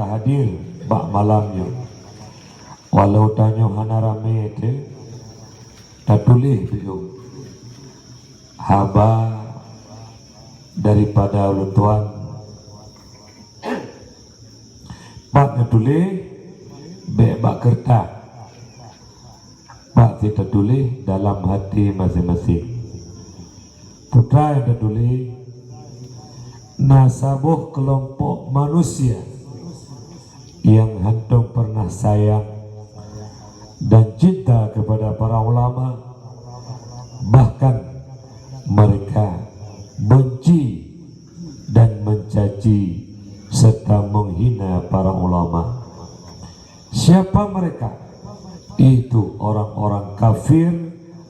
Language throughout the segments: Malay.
hadir bak malamnya. Walau tanya hana rame itu tak tulis tu haba daripada ulun tuan bak tulis be bak kertas bak kita tulis dalam hati masing-masing. Putra yang tulis nasabuh kelompok manusia yang hendak pernah sayang dan cinta kepada para ulama, bahkan mereka benci dan mencaci serta menghina para ulama. Siapa mereka? Itu orang-orang kafir,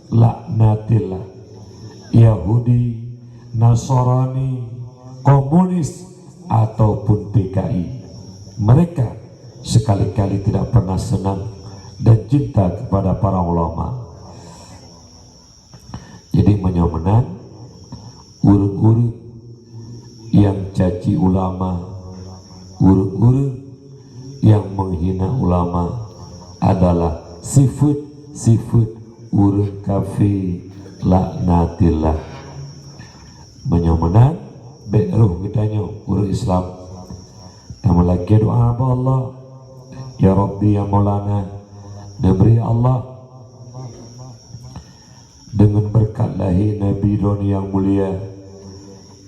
laknatillah, Yahudi, Nasrani, komunis ataupun PKI. Mereka sekali-kali tidak pernah senang dan cinta kepada para ulama. Jadi menyomenan urut-urut yang caci ulama, urut-urut yang menghina ulama adalah sifat urut kafir, laknatillah. Menyomenan beruh kitanya urut Islam. Tambah lagi doa apa Allah, ya Rabbi ya Maulana, diberi Allah dengan berkat lahir Nabi Roni yang mulia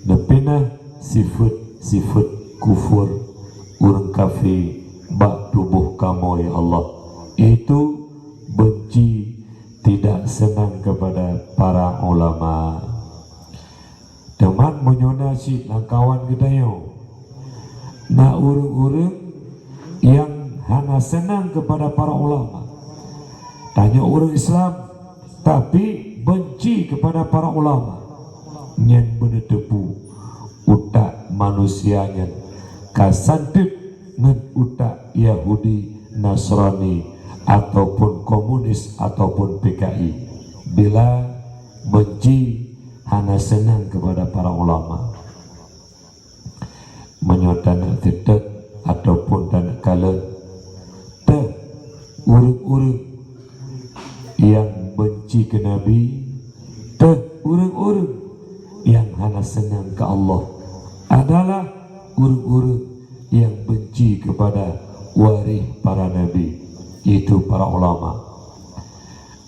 depinah sifat kufur urang kafir bak tubuh kamu ya Allah, itu benci tidak senang kepada para ulama. Teman menyonasi kawan kita yo na urang-urang yang hanya senang kepada para ulama, tanya orang Islam tapi benci kepada para ulama, yang benar tepu utak manusianya kasantip dengan utak Yahudi, Nasrani ataupun komunis ataupun PKI. Bila benci hanya senang kepada para ulama, menyatakan tidak ataupun dan kala urut-urut yang benci ke Nabi, urut-urut yang hanya senang ke Allah adalah urut-urut yang benci kepada waris para Nabi, itu para ulama.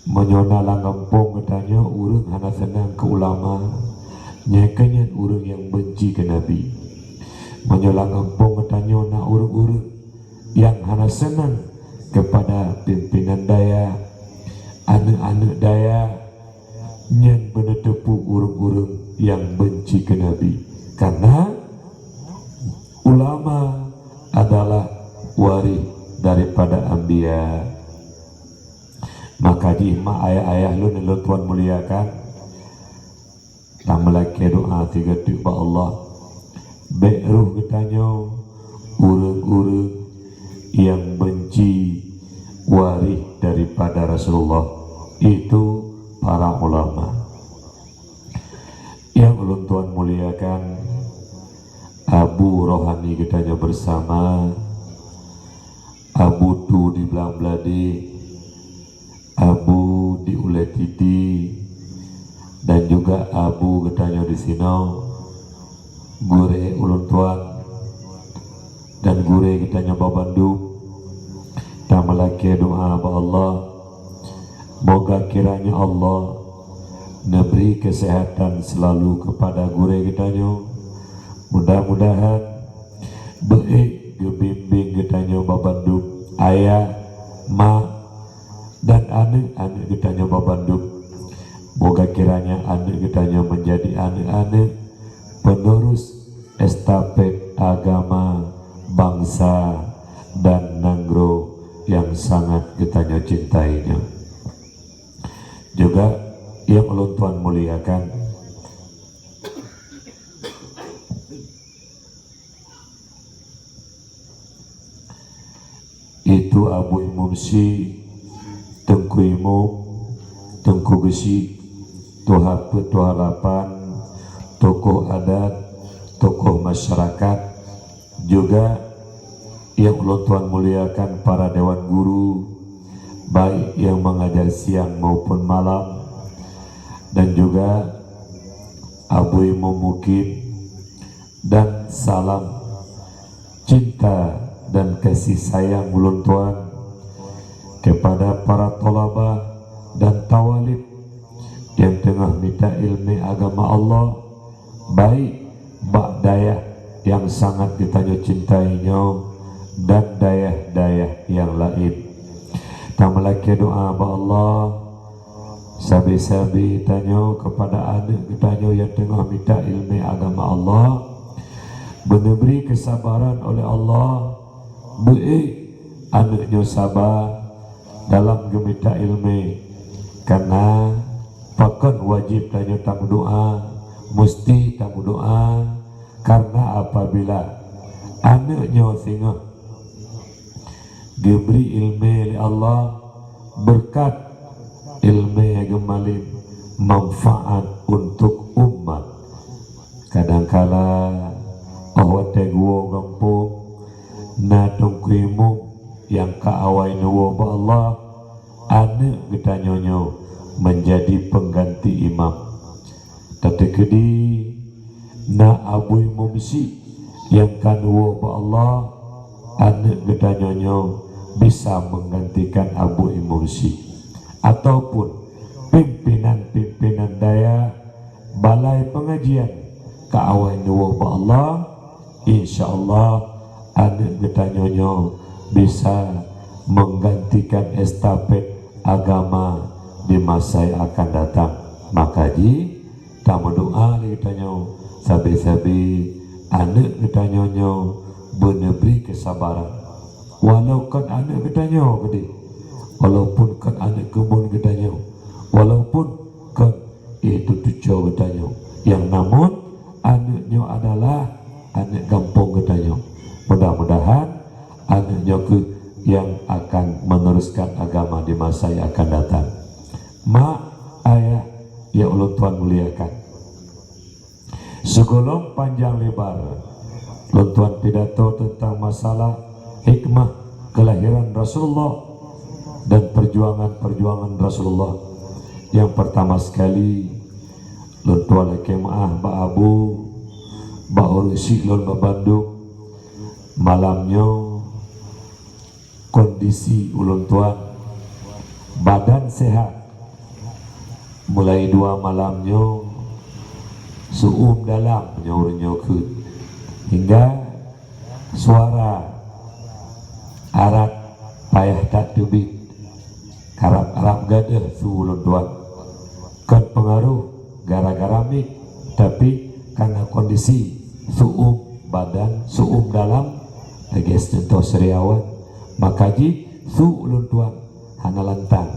Menyonala ngampung katanya urut hanya senang ke ulama, nyakanya urut yang benci ke Nabi. Menyola ngampung katanya nak urut-urut yang hanya senang kepada pimpinan daya, anak-anak daya, yang benar tepu urung-urung yang benci ke Nabi. Karena ulama adalah waris daripada anbiya. Maka di mak ayah-ayah lu nelo Tuhan muliakan, tambah lagi doa tiga tiba Allah beruh katanya urung-urung yang benci waris daripada Rasulullah, itu para ulama. Yang ulun Tuhan muliakan, Abu Rohani kitanya bersama, Abu Tu di Belang-Beladi, Abu di Uletiti, dan juga Abu kitanya di Sinau, Gure ulun Tuhan dan gure kitanya Babandung. Tambah lagi doa ba Allah, moga kiranya Allah memberi kesehatan selalu kepada gure kitanya. Mudah-mudahan baik gebimbing kitanya Babandung, ayah, mak dan anak-anak kitanya Babandung. Moga kiranya anak kitanya menjadi anak-anak penerus estafet agama bangsa dan Nanggro yang sangat kitanya cintainya. Juga yang ulun Tuhan muliakan, itu Abu Imumsi, Tengku Imum, Tengku Besi, Tuha Petuhalapan, tokoh adat, tokoh masyarakat, juga yang ulun tuan muliakan para dewan guru, baik yang mengajar siang maupun malam, dan juga Abu Imam Mukib, dan salam cinta dan kasih sayang ulun tuan kepada para tolabah dan tawalib yang tengah minta ilmu agama Allah, baik bak dayah yang sangat ditanya cintainya dan dayah-dayah yang lain. Tamalaki doa ba Allah, sabi-sabi tanya kepada anak kitanya yang tengah minta ilmu agama Allah, beri kesabaran oleh Allah, baik anaknya sabar dalam gemita ilmu, karena pakan wajib tanya tamu doa, mesti tamu doa, karena apabila anaknya singa diberi ilmu oleh Allah, berkat ilmu yang gemalin manfaat untuk umat. Kadangkala awak teguo gampung na tungkuimu yang kaawai nuwo ba Allah, anak kita nyonyo menjadi pengganti imam. Tapi kedi na Abu Imam si yang kanuwo ba Allah, anak kita nyonyo bisa menggantikan Abu Imam si, ataupun pimpinan-pimpinan daya balai pengajian kaawai nuwo ba Allah, insyaallah anak kita nyonyo bisa menggantikan estafet agama di masa yang akan datang. Maka ji tamu doa kita nyo, sabi-sabi anak kita nyonyo beri kesabaran, walau kan anak kita nyo gede, walaupun kan anak kebun kita nyo, walaupun kan itu tujuh kita nyo, yang namun anaknya adalah anak kampung kita nyo. Mudah-mudahan anaknya yang akan meneruskan agama di masa yang akan datang. Mak, ayah ya ulun tuan muliakan, segolong panjang lebar ulun tuan pidato tentang masalah hikmah kelahiran Rasulullah dan perjuangan-perjuangan Rasulullah. Yang pertama sekali ulun tuan kemaah Mbak Abu Mbak Urusi ulun Mbak Bandung, malamnya kondisi ulun tuan badan sehat, mulai 2 malamnya suum dalam nyaur-nyaukut, hingga suara arat payah tak tubik karap-karap gadah su ulun tuan, kan pengaruh gara-gara mik, tapi karena kondisi suum badan, suum dalam lagi contoh seriawan, maka ji su ulun tuan hana lantang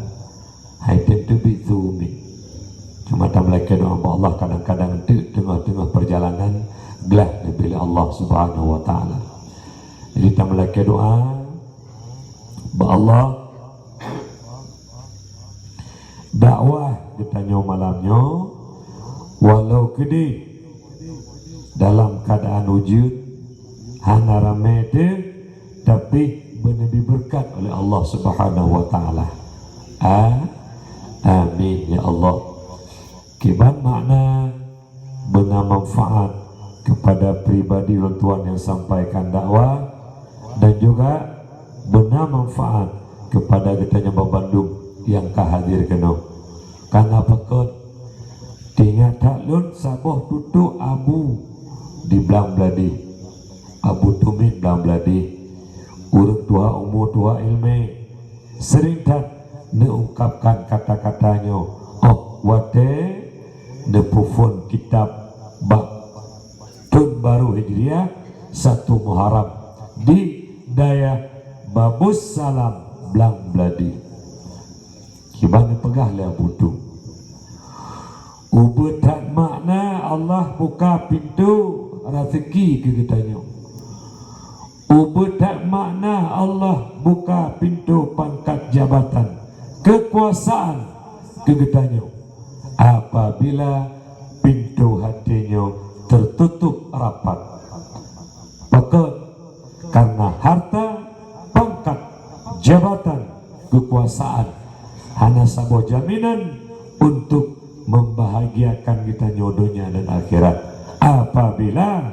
haitem tebi su umi. Cuma tak melaki doa Allah, kadang-kadang tengah-tengah perjalanan gelah dipilih Allah subhanahu wa ta'ala. Jadi tak melaki doa ba Allah, dakwah ditanya malamnya walau kedi dalam keadaan wujud hana ramai tapi benabi berkat oleh Allah subhanahu wa ta'ala. Amin ya Allah. Kiban makna benar manfaat kepada pribadi tuan yang sampaikan dakwah, dan juga benar manfaat kepada kita nyembah Bandung yang kahadir kena. Karena pekot tinggal taklun saboh tutu abu di belang beladi, abu tumit belang beladi, urut tua umur tua ilmu sering tak neungkapkan kata-katanya, oh wate nepufun kitab bab Tun Baru Hijriah 1 Muharram di daya Babus Salam Blang Bladi. Kibani pegah lah butuh. Ubetat makna Allah buka pintu rezeki ke kitanya. Ubetat makna Allah buka pintu pangkat jabatan, kekuasaan ke kitanya. Apabila pintu hatinya tertutup rapat, maka karena harta jabatan, kekuasaan, hana sabo jaminan untuk membahagiakan kita nyodonya dan akhirat apabila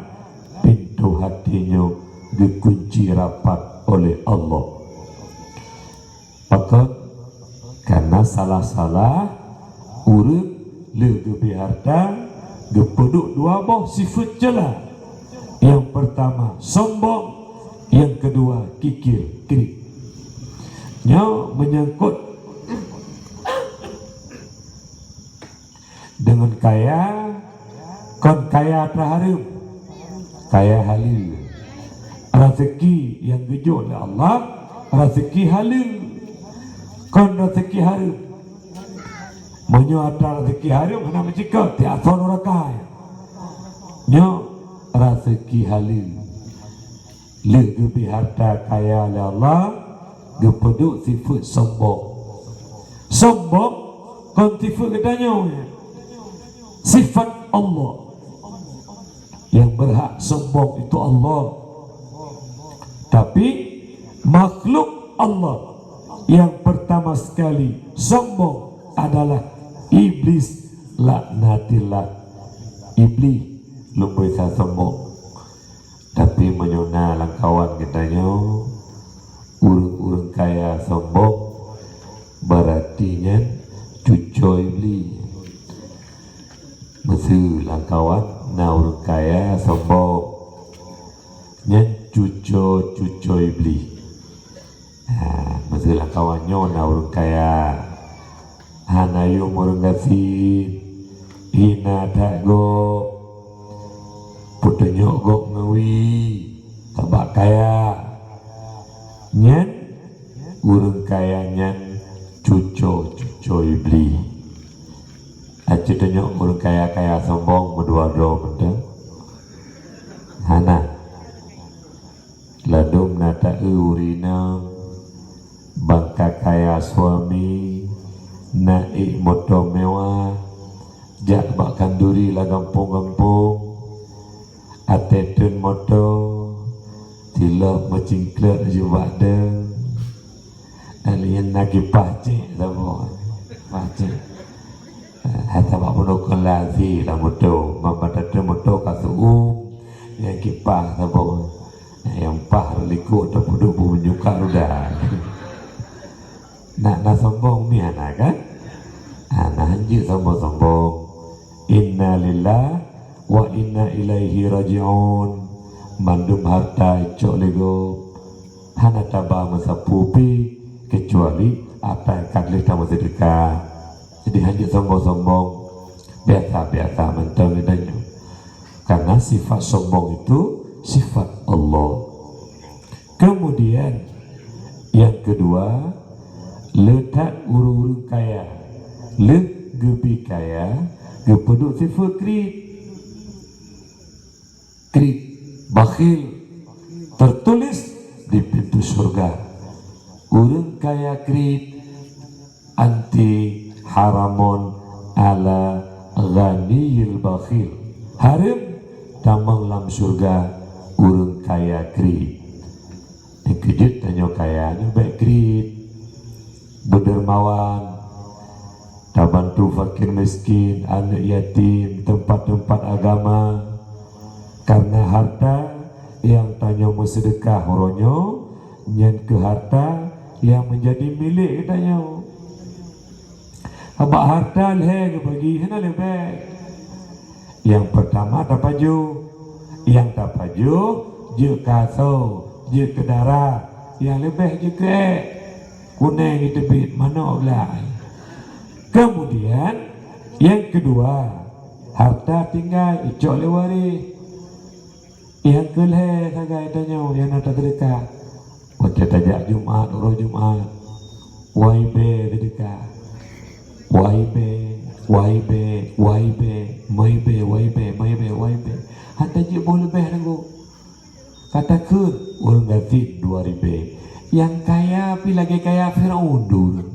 pintu hatinya dikunci rapat oleh Allah. Pakot karena salah-salah urut lebih harta gepeduk dua boh sifat jelas. Yang pertama sombong, yang kedua kikir kiri. Nya menyangkut dengan kaya, kon kaya terharum, kaya halil. Rezeki yang gejuk oleh Allah, rezeki halil. Kon rezeki harum. Menyo ada rezeki harum, mana mencikau tiap orang kaya. Nyo rezeki halil. Lebih harta kaya oleh Allah, gepeduk sifat sombong. Sombong, kon sifat katanya. Sifat Allah. Yang berhak sombong itu Allah. Tapi makhluk Allah yang pertama sekali sombong adalah iblis, laknatillah. Iblis lupa bisa sombong. Tapi menyona langkawan katanya urung-urung kaya sombong berarti cucoy iblis. Mesti langkawan na urung kaya sombong cuco iblis. Mesti langkawannya na urung kaya hanayu urung gasin hina tak go putunyok gok ngawi tabak kaya urung kaya cuco iblis. Aci tanyok urung kaya sombong berdua-dua benda hana ladum nata urina bangka kaya suami naik motor mewah jak bak kanduri lah gampung-gampung atetun motor tilap macingklet juga ada alien lagi pacik sama pacik hatta bak menukul lazi lah motor membatata motor kasu yang kipah sama yang pah liku duduk menyuka udah nak sombong ni anak kan anak hanji sombong inna lillah wa inna ilaihi raji'un mandum harta cok lego hana tabah masa pupi kecuali apa yang kadli tamu sedekah. Jadi hanji sombong biasa mentang idanya karena sifat sombong itu sifat Allah. Kemudian yang kedua letak urung kaya gebi kaya gepeduk sifat krik bakhil tertulis di pintu surga urung kaya krik anti haramun ala ghaniyil bakhil harim tamang lam surga urung kaya krik yang kejut tanya kaya ni baik krik berdermawan tak bantu fakir miskin, anak yatim, tempat-tempat agama. Karena harta yang tanya sedekah horonyo nyen ke harta yang menjadi milik katanya. Abak harta leh bagi hena lebih. Yang pertama tak paju, yang tak paju je kaso, je kedara, yang lebih je ke kuning itu bit mana lah. Kemudian yang kedua harta tinggal icok lewari. Yang kelih sagai tanya yang nak terdekat. Baca tajak Jumaat, roh Jumaat. YB terdekat. YB. Hantar je boleh lebih tangguh. Katakan orang gatit 2 ribu. Yang kaya pi lagi kaya Firaun dulu.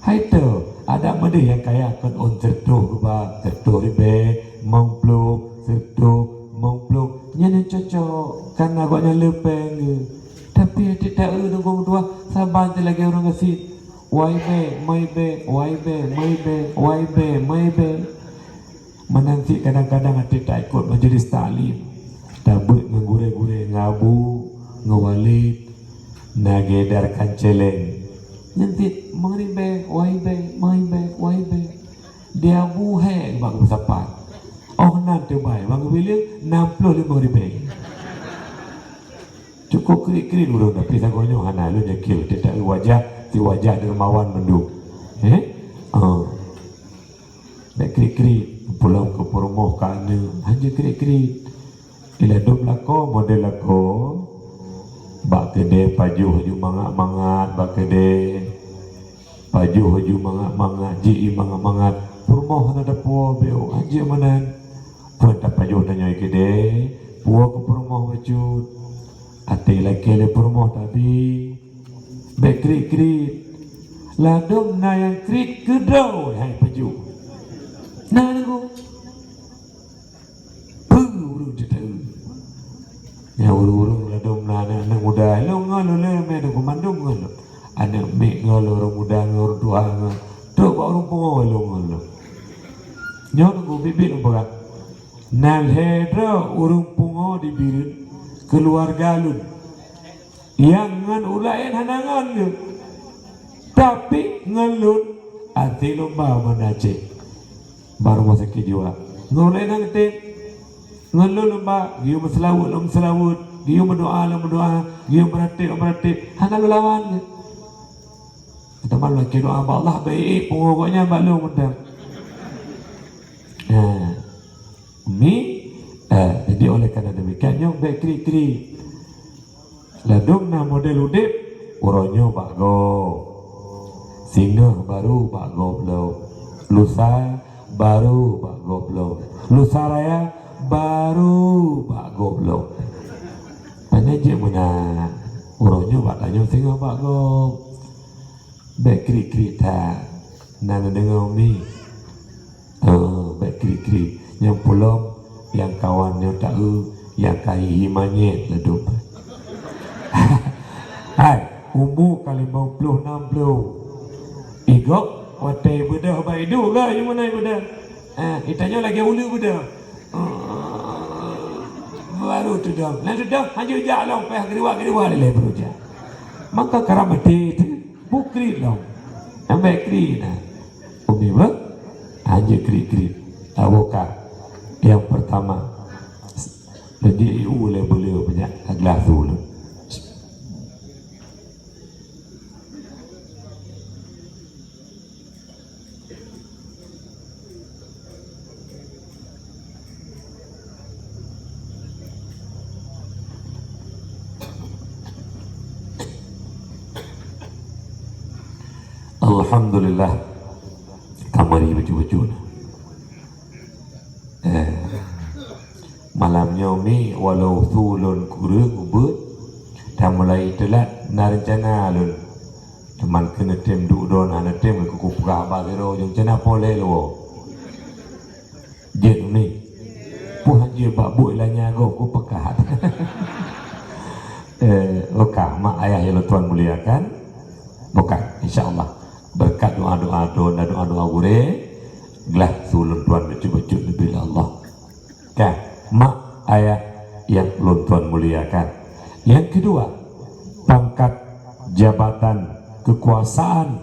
Hai tu ada mana yang kaya kan on tertuh ba tertuh ribe mengpluk tertuh mengpluk nyen cocok karena agaknya lepeng tapi ada tak nunggu tua saban tu lagi orang kasi waibe maibe menanti kadang-kadang hati tak ikut majlis taklim tabut ngegure-gure ngabu ngewalid nagedarkan celeng nanti mengribe waibe dia buhe bang sapat oh nanti baik bang bilang 65,000 cukup kiri-kiri dulu tapi sagonya hana lu nyekil tidak wajah ti wajah dermawan menduk nek kiri-kiri pulang ke Purmoh kana hanya kiri-kiri ila dom lako model lako bak kede paju haju mangat-mangat bak kede paju haju mangat-mangat ji mangat-mangat Purmoh ada puo beo aja manan pun tak paju tanya kede puo ke Purmoh wajud ate lagi le Purmoh tapi bekri-kri ladom na yang krit kedau hai paju nah aku urung cerita ya urung ladom na anak muda lo ngalo le me do komandung ngalo anak me ngalo orang muda ngalo tua ngalo tu orang pungo lo ngalo nyon go bibit umpaka nal hedro urung pungo dibirin keluarga lun yang ngan ulain hanangan lu tapi ngelun ati lomba manace baru masa jiwa ngulain nangte ngelun lomba giu selawut giu mendoa giu berarti hanang lawan kita malu lagi doa Allah baik pokoknya malu mudah jadi oleh karena demikian yang baik kri ladungna model udip uronyo bago singa baru bago blo lusa baru bago blo lusa raya baru bago blo panyaje muna uronyo batanyo singa bago baik kri ta nana dengar mi baik kri yang pulau yang kawannya tahu yang kai himanyet ledup hai umur kali 50-60 igok watai bedah baidu lah yang mana bedah itanya lagi ulu bedah baru tu dah lalu dah hanya jalan peh geriwa le beruja maka karamati bukri dong sampai kri nah umi ba hanya kri awoka yang pertama jadi boleh banyak aglah dulu Alhamdulillah kamari baju-baju malamnya mi walau thulun kurang ubud dah mulai telat na rencana lun teman kena tem duk don ana tem ke kupra ba gero jong cena pole lo jen ni pu haji ba bui la nya go ku pekat oka mak ayah yang tuan muliakan bukan insyaallah berkat doa-doa gure gelah sulun tuan becu-becu bila Allah kan mak ayah yang tuan muliakan. Yang kedua, pangkat jabatan kekuasaan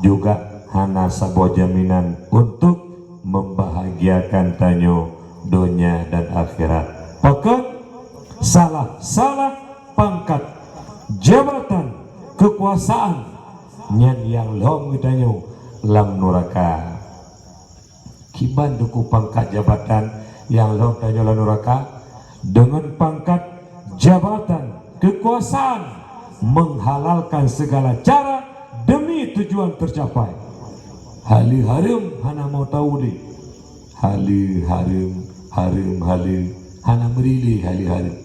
juga hana sebuah jaminan untuk membahagiakan tanyo dunia dan akhirat. Pakat salah pangkat jabatan kekuasaan yang lom tanyo lam neraka. Kiban duku pangkat jabatan yang lom tanyo lam neraka dengan pangkat jabatan kekuasaan menghalalkan segala cara demi tujuan tercapai. Hali harum hana mau tahu deh. Hali harum hana merili hali harum.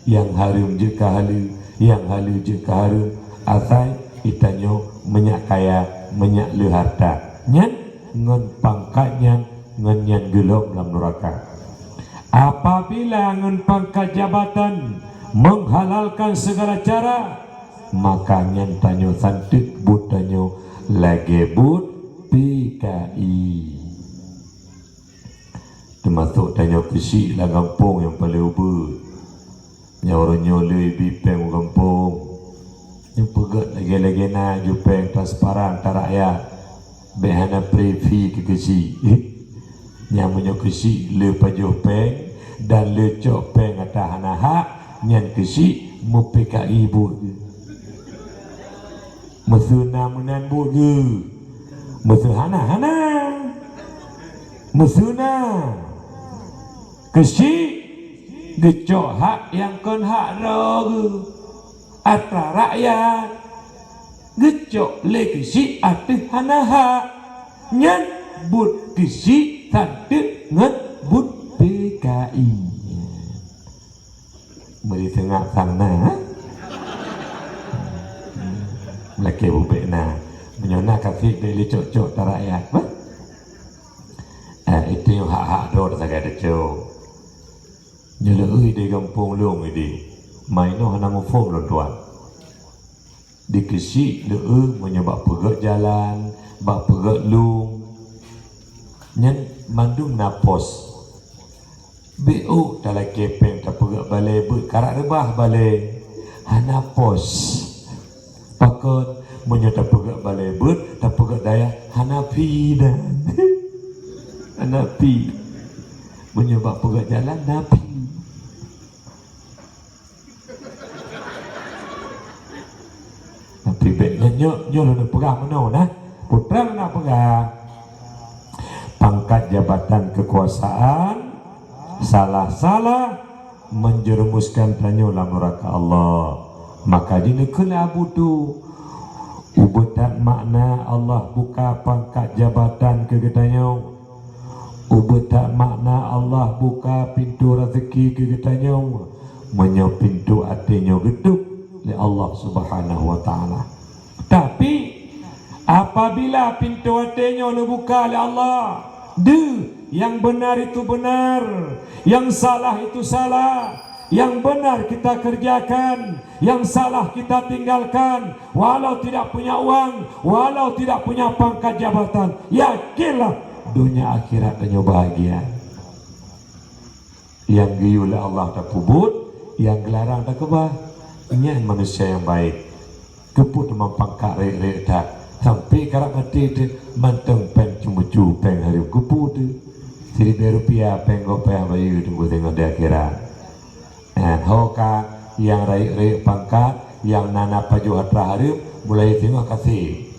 Yang harum jika hali, yang hali jika harum. Asai itanyo menyak kaya, menyak le harta. Nyan ngen pangkatnya ngen gelok dalam neraka. Apabila ngen pangkat jabatan menghalalkan segala cara makanya tanyo santik butanyo lagi but PKI termasuk tanyo kesi lah kampung yang paling ubah nyoronyo lebih peng kampung yang pegat lagi-lagi na jupeng transparan tarak behana previ ke kesi yang menyokesi le pajuh peng dan le cok peng atah hanaha nyan kesi mu PKI bu mesuna menan bu ge mesu hana mesuna kesi gecok hak yang kon hak rogu atra rakyat gecok le kesi atah hanaha nyan but kesi tante nget but PKI beri tengah sana laki bubek na menyona kasih beli cok-cok rakyat itu yang hak-hak dor sagai decok nyelui di kampung long ini maino hana ngufung lo tuan dikesi leu menyebab pegat jalan bak pegat lung nyen mandung napos BO dalam kepeng tak pegat balai but karak rebah balai hana pos pakon menyata pegat balai but tak pegat daya hana pi dan hana pi menyebab pegat jalan napi tapi baiknya nyok nak pegang mana nah putra nak pegang pangkat jabatan kekuasaan salah-salah menjerumuskan tanyo dalam neraka Allah maka dina kena abudu ubutan makna Allah buka pangkat jabatan ke getanyo ubutan makna Allah buka pintu rezeki ke getanyo menyo pintu atinyo geduk oleh Allah Subhanahu wa taala tapi apabila pintu atinyo dibuka oleh Allah yang benar itu benar, yang salah itu salah, yang benar kita kerjakan, yang salah kita tinggalkan, walau tidak punya uang, walau tidak punya pangkat jabatan, yakinlah dunia akhirat dan bahagia. Yang giyu oleh Allah tak pubut, yang gelarang tak kebah, ini manusia yang baik. Keput memang pangkat rek-rek tak, sampai karak mati tu manteng pen cuma-cuma pen hari keput tu. Rp1,000 penggo peh bayu tunggu tengok di akhirat. Hoka yang raik-raik pangkat, yang nana paju hatra hari mulai tengok kasih.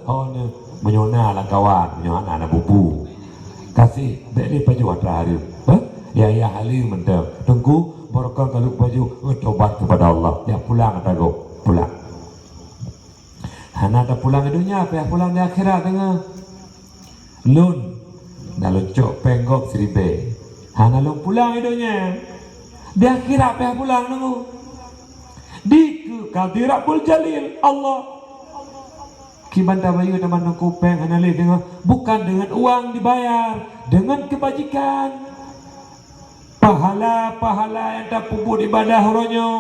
Ho ni menyona lah kawan, menyona anak bubu. Kasih beli paju hatra hari. Ya hari mendem. Tunggu berkah kalau paju tobat kepada Allah. Ya pulang kata go, pulang. Hana tak pulang di dunia, apa pulang di akhirat tengah. Lun dalam cok penggok seribe hana long pulang hidupnya di akhirat payah pulang nunggu di Qadirabul Jalil Allah kibanda bayu teman nunggu peng hana le dengan bukan dengan uang dibayar dengan kebajikan pahala-pahala yang tak pupuk ibadah ronyo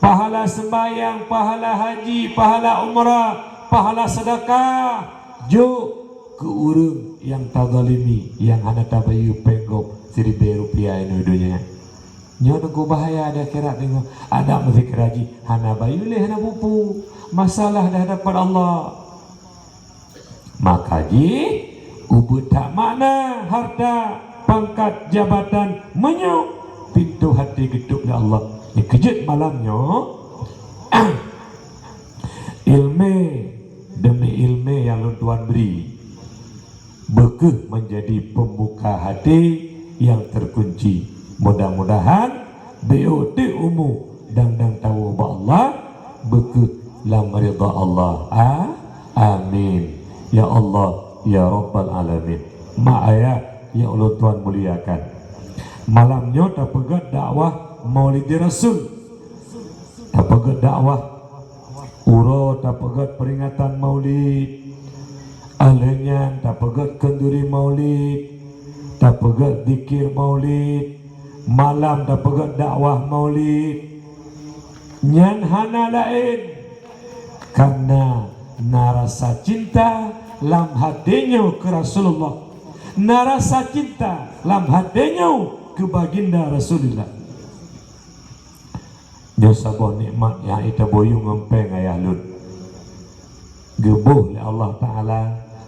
pahala sembahyang, pahala haji, pahala umrah, pahala sedekah jo ke urang yang tak zalimi yang hana tabayu penggok Rp1,000 ini dunia nyo nunggu bahaya ada akhirat tengok ada muzikir haji hana bayu leh hana pupu masalah dah hadapan Allah maka ji ubud tak makna harta pangkat jabatan menyo pintu hati geduk oleh Allah ni kejut malamnya ilmu demi ilmu yang lu Tuhan beri bekeh menjadi pembuka hati yang terkunci. Mudah-mudahan BOT umum dan tahu bahwa Allah bekeh lam ridha Allah. Amin. Ya Allah, ya Rabbal Alamin. Ma'aya ya Allah Tuhan muliakan. Malamnya tak pegat dakwah Maulid Rasul. Tak pegat dakwah uro, tak pegat peringatan Maulid. Ahlnya tak pegat kenduri Maulid, tak pegat zikir Maulid, malam tak pegat dakwah Maulid. nyan hana lain karena narasa cinta lam hatinya ke Rasulullah, narasa cinta lam hatinya ke baginda Rasulullah. Nyosabah nikmat yang ita boyong ngempeng ayah lun gebuh li Allah Ta'ala,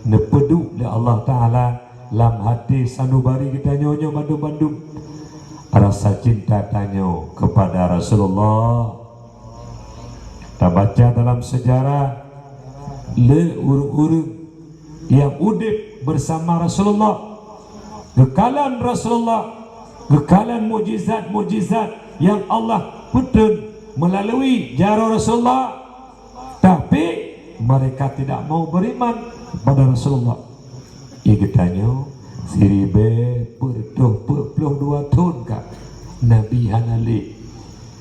nepeduk li Allah Ta'ala lam hati sanubari kita nyonyo bandung-bandung rasa cinta tanyo kepada Rasulullah. Kita baca dalam sejarah le urung-urung yang udip bersama Rasulullah, kekalan Rasulullah, kekalan mujizat-mujizat yang Allah putun melalui jaro Rasulullah, tapi mereka tidak mau beriman pada Rasulullah. Ia tanya siribe puluh dua tahun kak Nabi hanali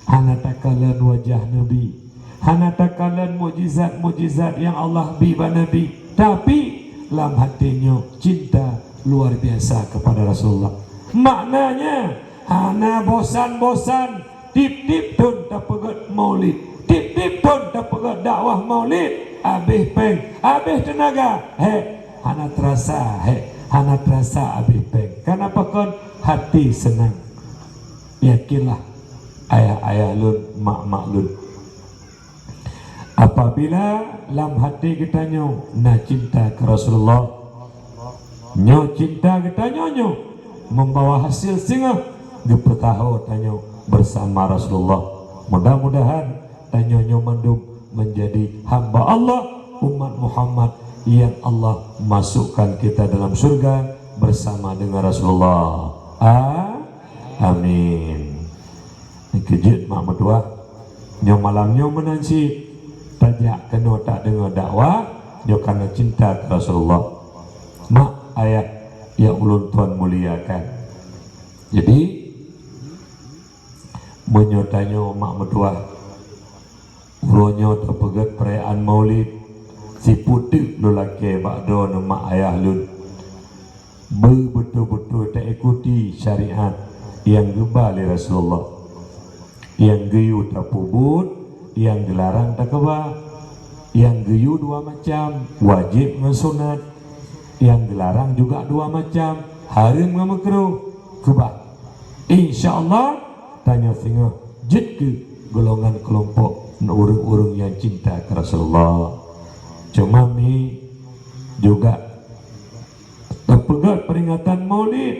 hanatakalan wajah Nabi, hanatakalan mujizat-mujizat yang Allah biba Nabi, tapi dalam hatinya cinta luar biasa kepada Rasulullah. Maknanya hana bosan-bosan tip-tip pun tak pegat maulid, tip-tip pun tak pegat dakwah maulid, habis peng, habis tenaga, hana terasa, hana terasa habis peng. Kenapa kon hati senang? Yakinlah ayah-ayah lun, mak-mak lun, apabila dalam hati kita nyo na cinta ke Rasulullah, nyo cinta kita nyo membawa hasil singa gepertaho tanyo bersama Rasulullah. Mudah-mudahan tanyo nyo mandum menjadi hamba Allah, umat Muhammad yang Allah masukkan kita dalam surga bersama dengan Rasulullah. Amin. Kejut mak mertua nyo malam nyo menansi tajak kena tak dengar dakwah nyo karena cinta ke Rasulullah. Mak ayat yang ulun tuan muliakan. Jadi menyotanyo mak mertua uronyo terpegat perayaan maulid si putih lelaki bakdo nama ayah lun betul-betul tak ikuti syariat yang gebali Rasulullah, yang geyu tak pubut, yang dilarang tak keba, yang geyu dua macam, wajib ngesunat, yang dilarang juga dua macam, haram ngamekruh keba. InsyaAllah tanya singa jet ke golongan kelompok urung-urung yang cinta ke Rasulullah. Cuma mi juga terpegat peringatan maulid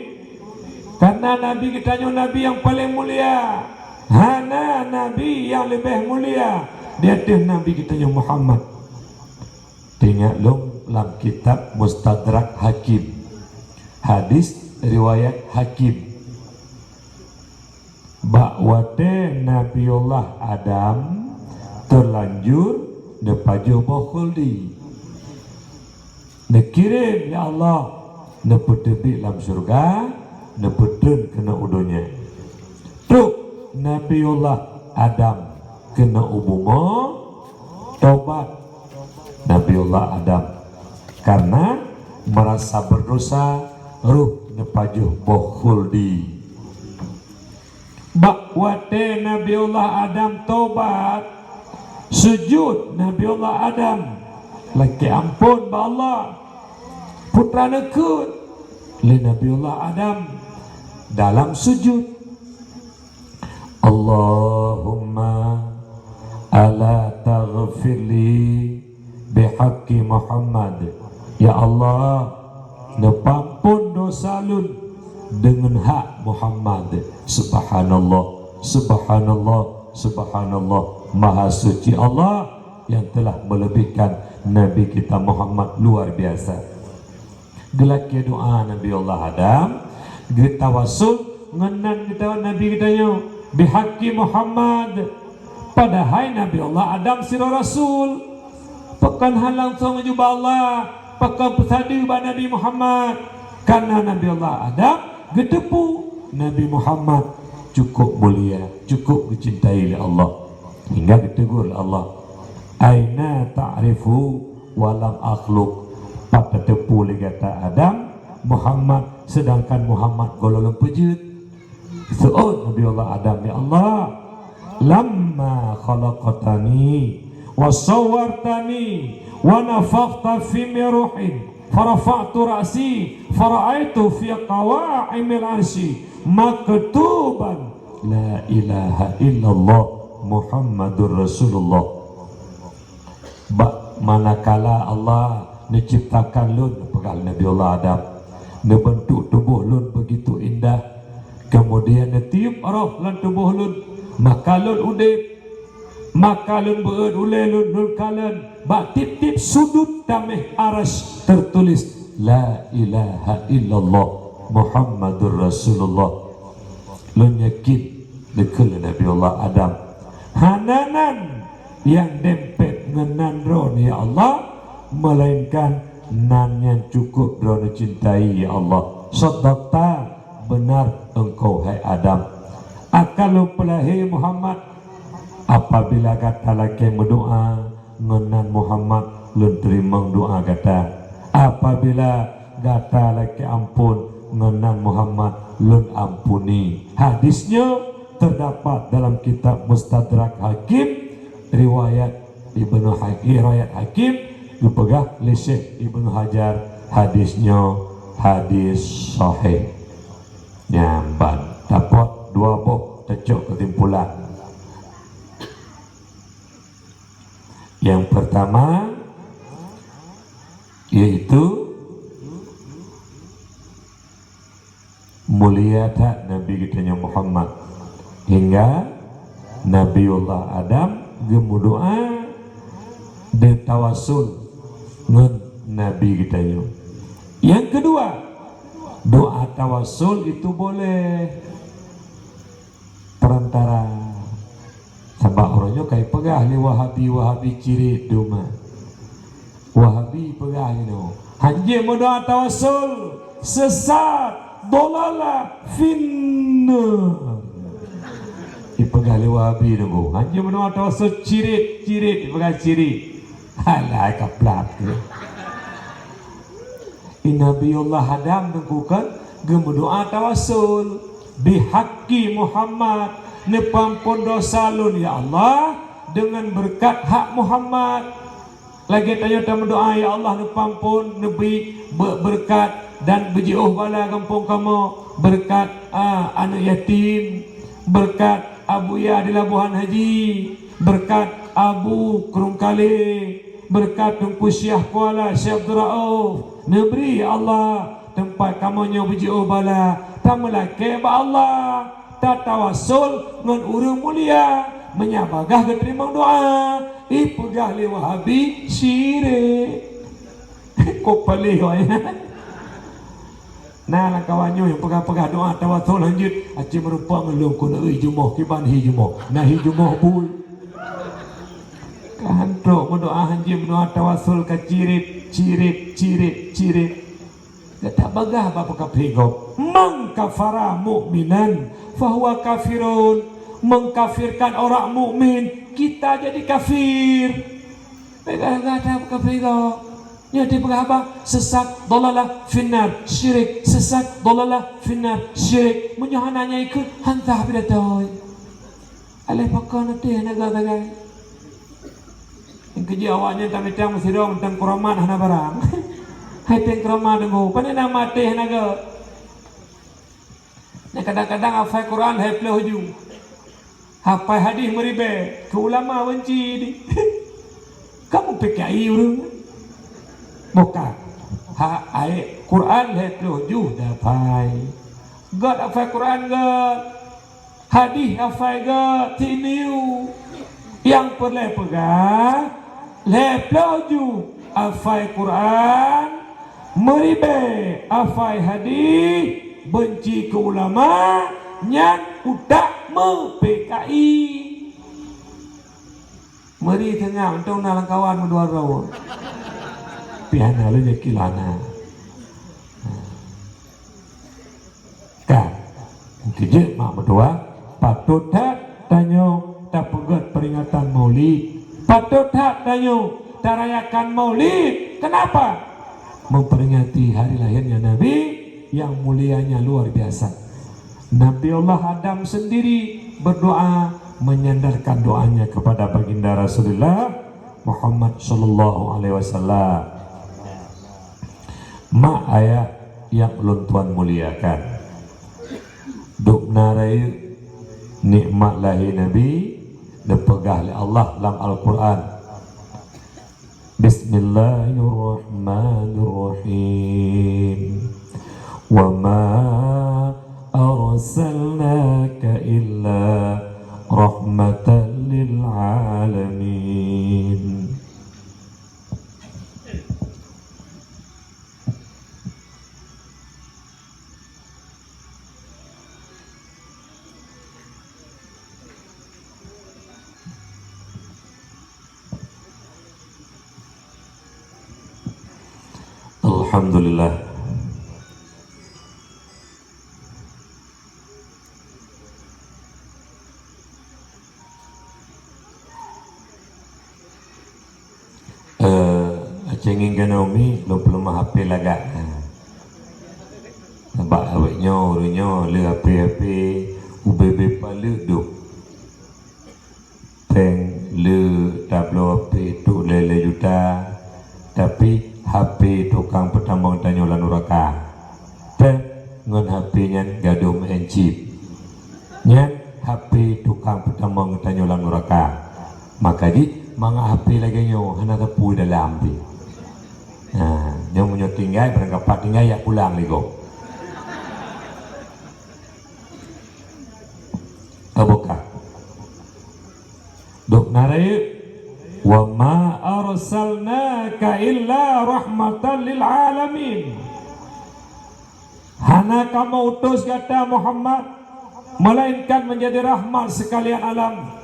karena Nabi kita Nabi yang paling mulia, hana Nabi yang lebih mulia di atas Nabi kita Muhammad. Tengok long dalam kitab Mustadrak Hakim, hadis riwayat Hakim, bakwate Nabiullah Adam terlanjur depajo bokhuldi nekirim ya Allah nepetebik dalam surga nepetun kena udonya truk Nabiullah Adam kena umumo tobat Nabiullah Adam karena merasa berdosa ruh nepajo bokhuldi. Bakwate Nabiullah Adam tobat, sujud Nabiullah Adam laki ampun ba Allah putra nekut li Nabiullah Adam dalam sujud, Allahumma ala taghfirli bihaqqi Muhammad, ya Allah nepampun dosa lun dengan hak Muhammad. Subhanallah, subhanallah, subhanallah, maha suci Allah yang telah melebihkan Nabi kita Muhammad luar biasa. Gelaki doa Nabi Allah Adam, getawasul ngenan kita Nabi kita yo bihaqi Muhammad, padahal Nabi Allah Adam sira Rasul pekan halang song jubah Allah, pekan pesadi ba Nabi Muhammad, karena Nabi Allah Adam getepu Nabi Muhammad cukup mulia, cukup dicintai oleh Allah, hingga ditegur Allah, aina ta'rifu walam akhluk, pada tepu kata Adam Muhammad sedangkan Muhammad golongan pejut. Seut Nabi Allah Adam, ya Allah lamma khalaqtani wa sawwartani wa nafakhta fi ruhi farafa'tu ra'si fara'aitu fi qawa'imil arsy maktuban la ilaha illallah Muhammadur Rasulullah. Manakala Allah menciptakan lun pegal Nabi Allah Adam, membentuk tubuh lun begitu indah, kemudian tiup roh lan tubuh lun, maka lun udip, maka lun beud ule lun kalen bak tip-tip sudut dameh aras tertulis la ilaha illallah Muhammadur Rasulullah. Lun yakin dekul Nabi Allah Adam hananan yang dempet ngenan roh ya Allah, melainkan nan yang cukup roh cintai ya Allah. Sadaqta, benar engkau hai Adam. Akalu pelahi Muhammad, apabila kata laki berdoa ngenan Muhammad lun terima doa kata. Apabila kata laki ampun ngenan Muhammad lun ampuni. Hadisnya terdapat dalam kitab Mustadrak Hakim, riwayat Ibnu Hakim, riwayat Hakim dipegah oleh Syekh Ibnu Hajar. Hadisnya hadis sahih. Nyamban dapat dua buah tecok kesimpulan. Yang pertama yaitu mulia tak Nabi kita Muhammad hingga Nabiullah Adam gemu doa dan tawasul dengan Nabi kita. Yang kedua, doa tawasul itu boleh perantara sabak orangnya kayak pegah ni Wahabi ciri duma Wahabi pegah you hanya mau doa tawasul sesat dolala finnar dipegang oleh Wahabi nunggu hanya mendoa tawasul cirit dipegang ciri alah kaplak Nabiullah Adam nunggukan gemu doa tawasul bihaqi Muhammad nepampun dosa lun ya Allah dengan berkat hak Muhammad. Lagi tanya berdoa ya Allah nepampun nebi berkat dan bejiuh bala kampung kamu, berkat anak yatim, berkat Abu Ya di Labuhan Haji, berkat Abu Kerungkali, berkat Tungku Syekh Kuala Syekh Abdul Rauf, neberi Allah tempat kamunya bejiuh bala tamelake ba Allah tatawasul ngan urang mulia menyabagah keterima doa ipegah li Wahabi syirik kok palih wae. Nah lah kawannya yang pegah-pegah doa tawasul lanjut acik merupa ngelung kuna jumoh kiban hi jumoh nah hi jumoh bul kantok berdoa hanji berdoa tawasul ka cirit kata bagah bapa kaphigob mengkafara mu'minan fahuwa kafirun, mengkafirkan orang mukmin kita jadi kafir. Pegah kata kaphigob jadi pegah sesat dolalah finnar syirik, sesat dolalah finnar syirik. Menyohananya ikut hantah bila tahu alih pakar nanti naga-naga yang kerja awaknya tak mitang mesti dong tentang kuramat hana barang hai teng kuramat dengo pada nama teh naga. Nah kadang-kadang hafal Quran hai pele hujung hafal hadis meribe ke ulama benci di kamu PKI urang bukan ayat Quran hai pele hujung dapai God hafal Quran God hadis hafal God tiniu yang perlu pegang leploju afai Quran meribe afai hadis benci ke ulama nyan udak me PKI meri tengah untuk nalang kawan mendua rawa piana lu kilana kan kejek mak berdua patut tak tanya tak pegat peringatan maulid patut tak tanya tak rayakan maulid. Kenapa? Memperingati hari lahirnya Nabi yang mulianya luar biasa. Nabi Allah Adam sendiri berdoa menyandarkan doanya kepada baginda Rasulullah Muhammad sallallahu alaihi wasallam. Mak ayat yang ulun tuan muliakan, duk narai nikmat lahir Nabi dipegah oleh Allah dalam Al-Quran. Bismillahirrahmanirrahim. Wa ma arsalnaka illa rahmatan lil alamin. Alhamdulillah. Cengeng Ganomi lo belum HP lagak. Nampak awaknya orangnya le HP UBB palu duk. Teng le tablo HP tu le juta. Tapi HP tukang petambang tanya lan uraka. Teng ngon HP nya gaduh main chip. Nya HP tukang petambang tanya lan uraka. Maka di manga HP lagi nyo hana tepu dalam bi. Nah, dia punya tinggal berangkat tinggal ya pulang ligo. Buka. Dok narai wa ma arsalnaka illa rahmatan lil alamin. Hana kamu utus kata Muhammad melainkan menjadi rahmat sekalian alam.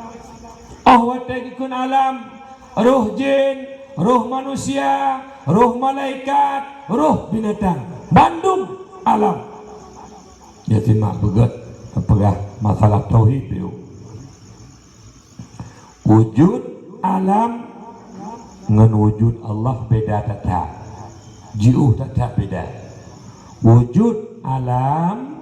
Ahwatakun alam, roh jin, roh manusia, roh malaikat, roh binatang, bandung alam. Ya timak begat apakah masalah tauhid itu. Wujud alam dengan wujud Allah beda tak? Jiuh tak beda. Wujud alam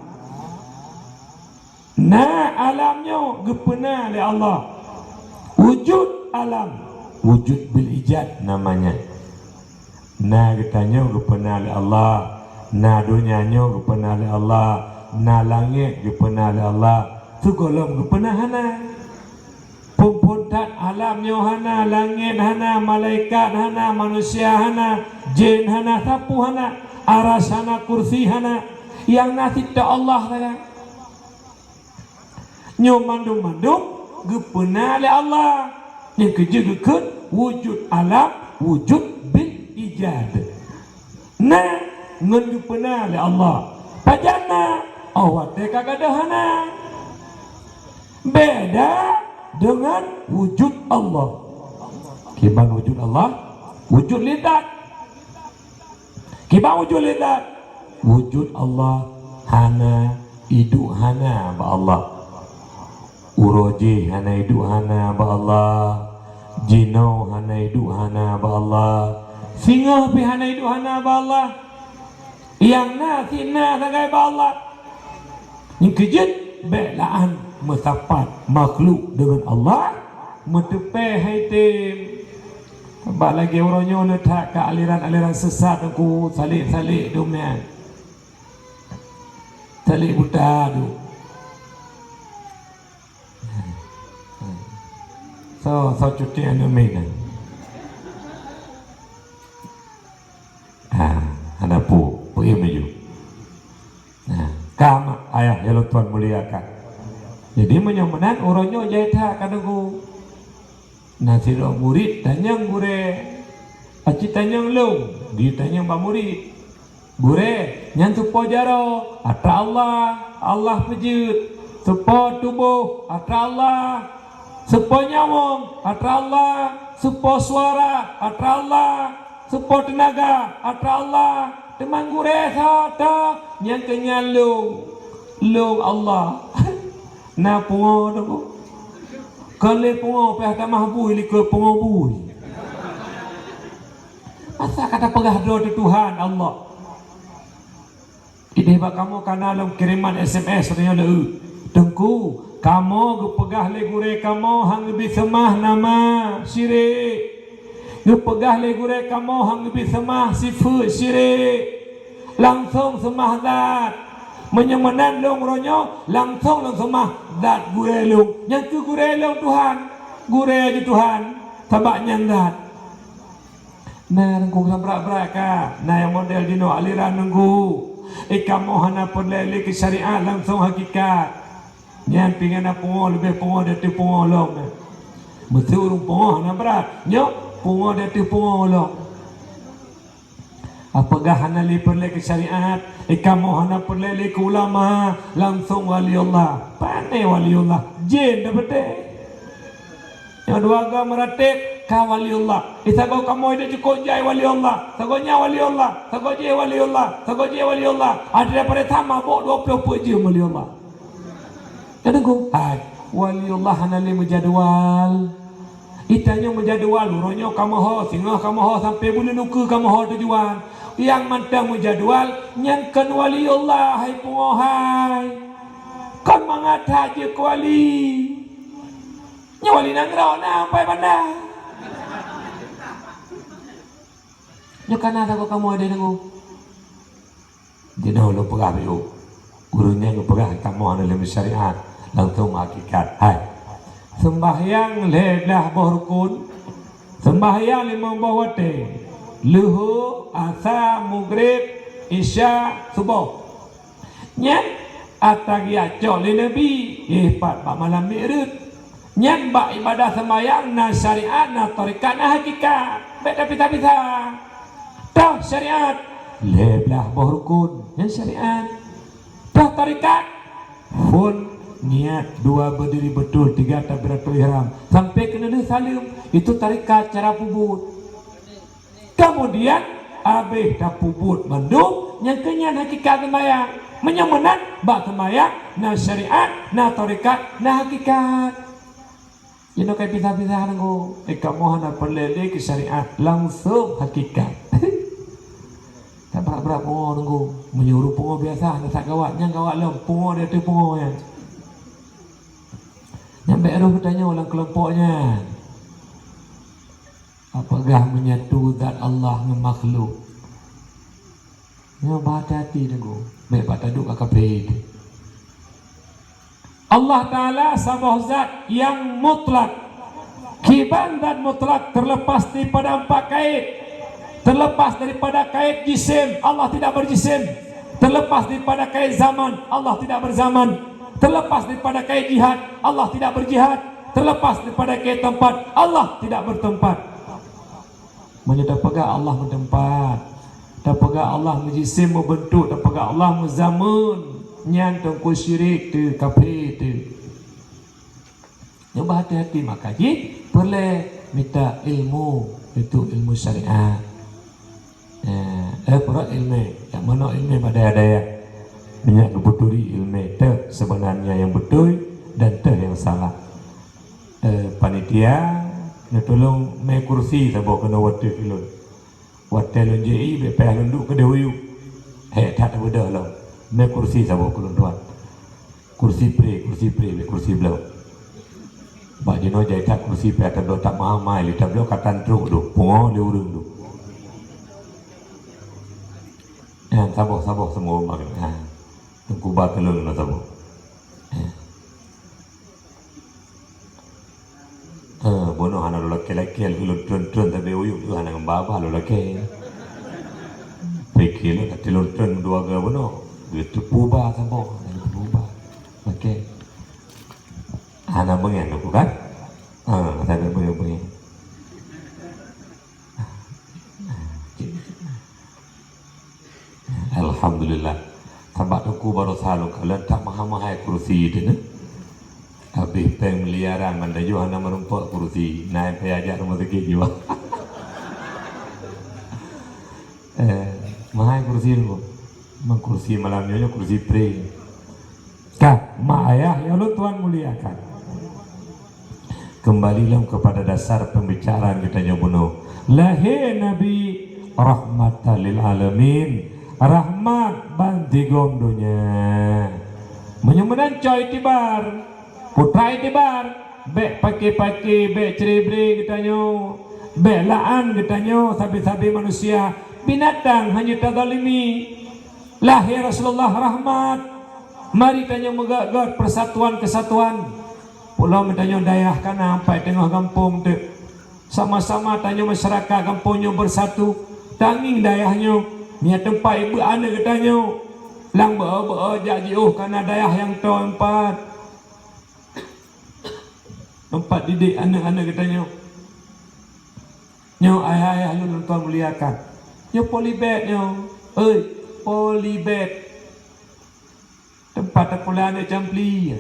na alamnya gepena oleh Allah. Wujud alam, wujud bil ijad namanya. Na katanya gepena oleh Allah, na dunianya gepena oleh Allah, na langit gepena oleh Allah. Tu golong gepena hana. Pempodat alamnya hana, langit hana, malaikat hana, manusia hana, jin hana, sapu hana, aras hana, kursi hana. Yang nasi tak Allah saya. Nyo mandung-mandung gepena oleh Allah. Yang kejegekeun wujud alam, wujud bil ijad. Nah, ngan gepena oleh Allah. Pajana awak teh kagadahana. Beda dengan wujud Allah. Kiban wujud Allah, wujud lidat. Kiban wujud lidat, wujud Allah hana idu hana ba Allah. Uroji hana idu hana ba Allah. Jinau hana idu hana ba Allah. Singa pi hana idu hana ba Allah. Yang na tina sagai ba Allah. Yang kejut belaan mesapat makhluk dengan Allah mentepe haitim. Sebab lagi orangnya letak ke aliran-aliran sesat aku salik-salik dunia. Salik buta tu. So cuti anu mina. Ada pu meju. Kam ayah ya Tuhan muliakan. Jadi menyomenan orangnya jahit kadagu. Nasi dok murid tanyang gure, aci tanyang long, di tanyang ba murid. Gure nyantu pojaro, atra Allah pejut. Supo tubuh, atra Allah. Supo nyawang, atra Allah. Supo suara, atra Allah. Supo tenaga, atra Allah. Temang gure sata, nyang kenyang long Allah. Na pungo tu. Kalau pungo pihak tak mampu ili ke pungo bui. Masa kata pegah doa di Tuhan Allah. Ini bak kamu karena dalam kiriman SMS katanya le. Tengku kamu gepegah le gure kamu hang lebih semah nama syirik, gepegah le gure kamu hang lebih semah sifat syirik, langsung semah zat menyemenan long ronyo langsung semah zat gure long yang ke gure long Tuhan, gure aja Tuhan tabaknya zat. Nah nunggu berak-berak kah, nah yang model dino aliran nunggu kamu hana perlele ke syariat langsung hakikat. Nyan pingin apa lebih pungo dari pungo long. Mesti urung pungo hana berat. Nyok pungo dari pungo long. Apakah hana li perlele ke syariat? Kamu hana perlele ke ulama langsung wali Allah. Pandai wali Allah. Jin dah betul. Yang dua agama meratik kau wali Allah. Isago kamu itu cukup jai wali Allah. Sagonya wali Allah. Sago jai wali Allah. Sago jai wali Allah. Ada daripada sama bok 20 je wali Allah. Kan aku? Hai, wali Allah hanali menjadwal. Itanya menjadwal. Uronyo kamu ho, singoh kamu ho sampai bulan nuku kamu ho tujuan. Yang mantang menjadwal nyankan wali Allah hai pungohai. Kan mengata je wali. Nya wali nangrau na sampai pandai. Nya kana tak kamu ada dengu. Dino lo pegah biu. Gurunya lo pegah kamu ana dalam syariat langsung hakikat. Hai. Sembahyang lelah berrukun. Sembahyang 5 waktu. Luhur, asar, maghrib, isya, subuh. Nya atagi acok le nabi, pat malam mi'raj. Nyan bak ibadah sembahyang na syariat na tarikat na hakikat. Beda bisa-bisa. Dah syariat leblah berrukun yang syariat. Dah tarikat pun niat 2 berdiri betul, 3 takbiratul ihram sampai kena salim. Itu tarikat cara pubut. Kemudian habis dah pubut mendung yang kenyan hakikat sembahyang. Menyamanan bak sembahyang na syariat na tarikat na hakikat. Ini kayak bisa-bisa nunggu. Kamu hana perlele ke syariat langsung hakikat. Tak berat-berat pungo nunggu. Menyuruh pungo biasa. Tak kawat. Yang kawat lah. Pungo dia tu pungo ya. Yang baik roh bertanya ulang kelompoknya. Apakah menyatu zat Allah dengan makhluk? Yang berhati-hati nunggu. Baik pak taduk kakak beda. Allah Ta'ala sabah zat yang mutlak. Kiban zat mutlak terlepas daripada 4 kait. Terlepas daripada kait jisim, Allah tidak berjisim. Terlepas daripada kait zaman, Allah tidak berzaman. Terlepas daripada kait jihad, Allah tidak berjihad. Terlepas daripada kait tempat, Allah tidak bertempat. Maksudnya dapatkan Allah bertempat, dapatkan Allah berjisim membentuk, dapatkan Allah berzaman. Nyan tengku syirik tu kafir tu. Yang berhati-hati makanya boleh minta ilmu, itu ilmu syariat. Pura ilmu, yang mana ilmu pada ada ya. Banyak kebuturi ilmu tu sebenarnya yang betul dan tu yang salah. Panitia nak tolong mai kursi sabo kena waktu filun. Waktu lonjei bepeh lunduk ke dewiu. Tak ada dah lah. Mai kursi sabo kulun tuan. Kursi pre kursi belau. Bak jeno jai tak kursi pe akan do tak mahal li tak belau katan truk do. Pungo le urung do. Sabo semua mak. Tengku ba kelun na sabo. Bono hana lo laki-laki lu tron tabe uyuk tu hana ngamba lo laki. Pikir lo tilon tron dua ga bono. Itu pubah sabo, pubah. Okey. Ana bengen aku kan? Saya bengen. Alhamdulillah. Sabat aku baru salu kalau tak mahal-mahal kursi itu ne. Habis peng miliaran mandaju hana merumput kursi. Naik payah rumah sakit jiwa. Mahal kursi tu. Kursi malamnya kursi pre. Kah, mak ayah ya Allah Tuhan muliakan. Kembalilah kepada dasar pembicaraan kita nyobuno. Lahir Nabi rahmatan lil alamin. Rahmat banti gomdonya. Menyemenan coy tibar. putra itibar be pakai be cerebre katanya, be laan katanya, sabi-sabi manusia binatang hanya tadzalimi. Lahir Rasulullah rahmat, mari tanya megagat persatuan kesatuan. Pulau tanya daerah kana sampai tengah kampung tu sama-sama tanya masyarakat kampungnya bersatu, tanging daerahnya nya tempat ibu anak katanya lang be jaji kana daerah yang tempat didik anak-anak katanya. Nyo ayah lu tuan muliakan. Nyo polybag nyo. Polybag. Tempat terpulang ada campli.